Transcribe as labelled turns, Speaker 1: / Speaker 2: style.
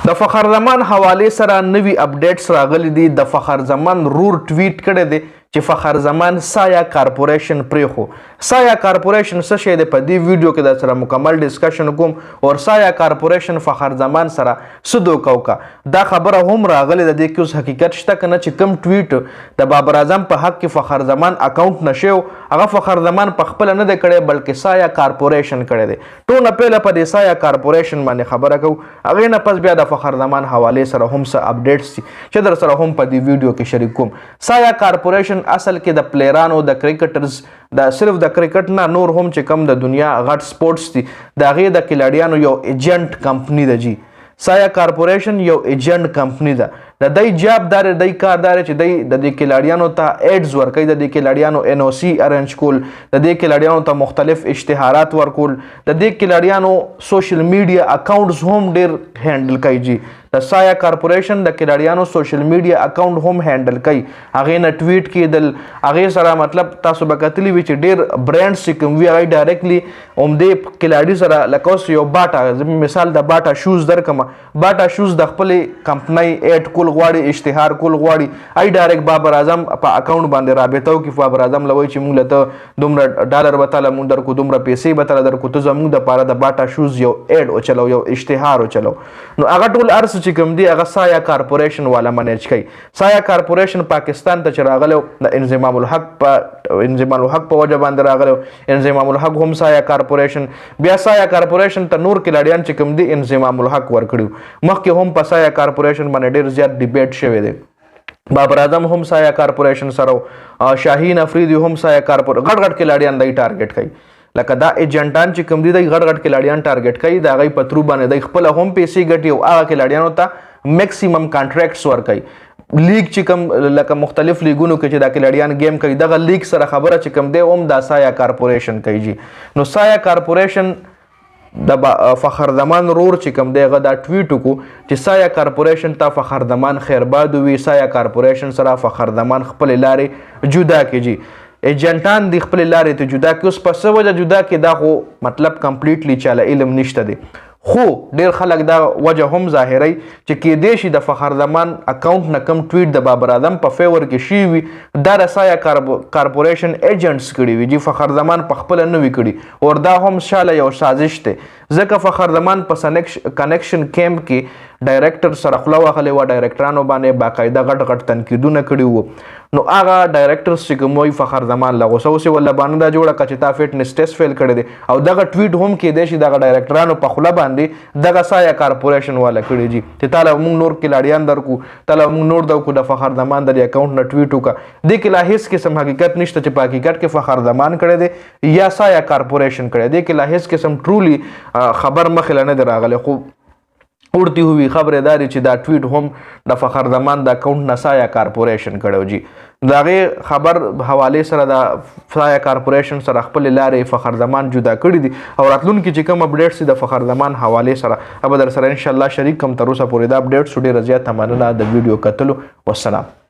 Speaker 1: د فخر زمان حواله سره نوی اپډیټس راغلي دي. د فخر زمان رور ټویټ کړی دی چې فخر زمان سایا کارپوریشن پریخو. سایا کارپوریشن څه شی دی په دې ویډیو کې د سره مکمل ډسکشن کوم او سایا کارپوریشن فخر زمان سره څه دوکه وکړه دا خبره هم راغلي ده. د کې اوس حقیقت شته کنه چې کم ټویټ د بابر اعظم په حق کې فخر زمان اکاونټ نشو هغه فخر زمان په خپل نه دی کړی بلکې سایا کارپوریشن کړی دی. ټول پیله په دې سایا کارپوریشن باندې خبره کو هغه نه پس بیا د فخر زمان حواله سره هم څه اپډیټس چې در سره هم په دې ویډیو کې شریک کوم. سایا کارپوریشن اصل کې د پلیرانو د کرکټرز د صرف د کرکټ نه نور هم چې کم د دنیا غټ سپورټس دي د هغې د کلاډیانو یو ایجنټ کمپنی ده جی. سایا کارپوریشن یو ایجنټ کمپنی ده. د دې جاب دار د کار دار چې د دې کلاډیانو ته ایډز ورکوي د دې کلاډیانو ان او سی ارنج کول د دې کلاډیانو ته مختلف اشتهارات ورکول د دې کلاډیانو سوشل میډیا اکاونټس هم ډیر هینډل کوي جی. د سایا کارپوریشن د کلاډیانو سوشل میډیا اکاونټ هم هینډل کوي هغې نه ټویټ کېدل هغې سره مطلب تاسو به کتلی وي چې ډیر برانډز چې کوم وي هغې ډایرکټلی همدې کلاډي سره لکه اوس یو باټا مثال د باټا شوز درکمه باټا شوز د خپلې کمپنۍ ایډ کول غواړي اشتهار کول غواړي ای ډایرکټ بابر اعظم په اکاونټ باندې رابطه وکړي بابر اعظم لوي چې موږ له دومره ډالر به تاله موږ درکو دومره پیسې به تاله درکو ته زموږ دپاره د باټا شوز یو ایډ وچلو یو اشتهار وچلو نو هغه ټول ارس چې کوم دی هغه سایا کارپوریشن والا منیج کوي. سایا کارپوریشن پاکستان ته چې راغلی د انضمام الحق په وجه باندې راغلی انضمام الحق هم سایا کارپوریشن بیا سایا کارپوریشن ته نور کلاډیان چې کوم دی انضمام الحق ورکړي مخکې هم په سایا کارپوریشن باندې ډیر زیات ډیبیټ شوی دی. بابر اعظم هم سایا کارپوریشن سره شاهین افریدي هم سایا کارپوریشن غټ کلاډیان دی ټارګټ کوي لکه دا ایجنټان چې کوم دي د غټ کلاډیان ټارګټ کوي د هغې په ترو باندې د خپل هم پیسې ګټي او هغه کلاډیانو ته میکسیمم کانټریکټس ورکوي. لیګ چې کوم لکه مختلف لیګونو کې چې دا کلاډیان گیم کوي دغه لیګ سره خبره چې کوم دی هم دا سایا کارپوریشن کوي جی. نو سایا کارپوریشن د فخر زمان رور چې کوم دی هغه دا ټویټ وکړو چې سایا کارپوریشن ته فخر زمان خیرباد وي سایا کارپوریشن سره فخر زمان خپلې لارې جدا کړي جی. ایجنټان د خپل لارې ته جدا کړي اوس په څه وجه جدا کړي دا خو مطلب کمپلیټلی چاله علم نشته دی خو ډیر خلک دا وجه هم ظاهروي چې کیدای شي د فخر زمان اکاونټ نه کم ټویټ د بابر اعظم په فیور کې شي وي دا د سایا کارپوریشن ایجنټس کړي وي جی. فخر زمان په خپله نه وي کړي او دا هم شاله یو سازش دی ځکه فخر زمان په کنیکشن کیمپ کې ډایرکټر سره خوله وهلې وه ډایرکټرانو باندې باقاعده غټ تنقیدونه کړي وو نو هغه ډایرکټرز چې کوم وایي فخر زمان له غوسه اوسې وله باندې دا جوړه کړه چې تا فټنس ټیسټ فیل کړی دی او دغه ټویټ هم کیدای شي دغه ډایرکټرانو په خوله باندې دغه سایا کارپوریشن والا کړی جي چې تا له موږ نور کلاډیان درکو تا له موږ نور درکو د فخر زمان د اکاونټ نه ټویټ وکړه دې کې لا هېڅ قسم حقیقت نشته چې په حقیقت کې فخر زمان کړی دی یا سایا کارپوریشن کړی دی کې لا هېڅ قسم ټرولی خبر مخې له نه دی راغلی خو اڑتی ہوئی خبرداری چې دا ټویټ هم د فخر زمان د اکاونټ نه سایا کارپوریشن کړی جی. د هغې خبر حوالې سره د سایا کارپوریشن سره خپلې لارې فخر زمان جدا کړي دي او راتلونکي چې کوم اپډیټس دي د فخر زمان حوالې سره به در سره انشاءالله شریک کوم. تر اوسه پورې دا اپډیټس ډېره زیاته مننه د ویډیو کتلو. والسلام.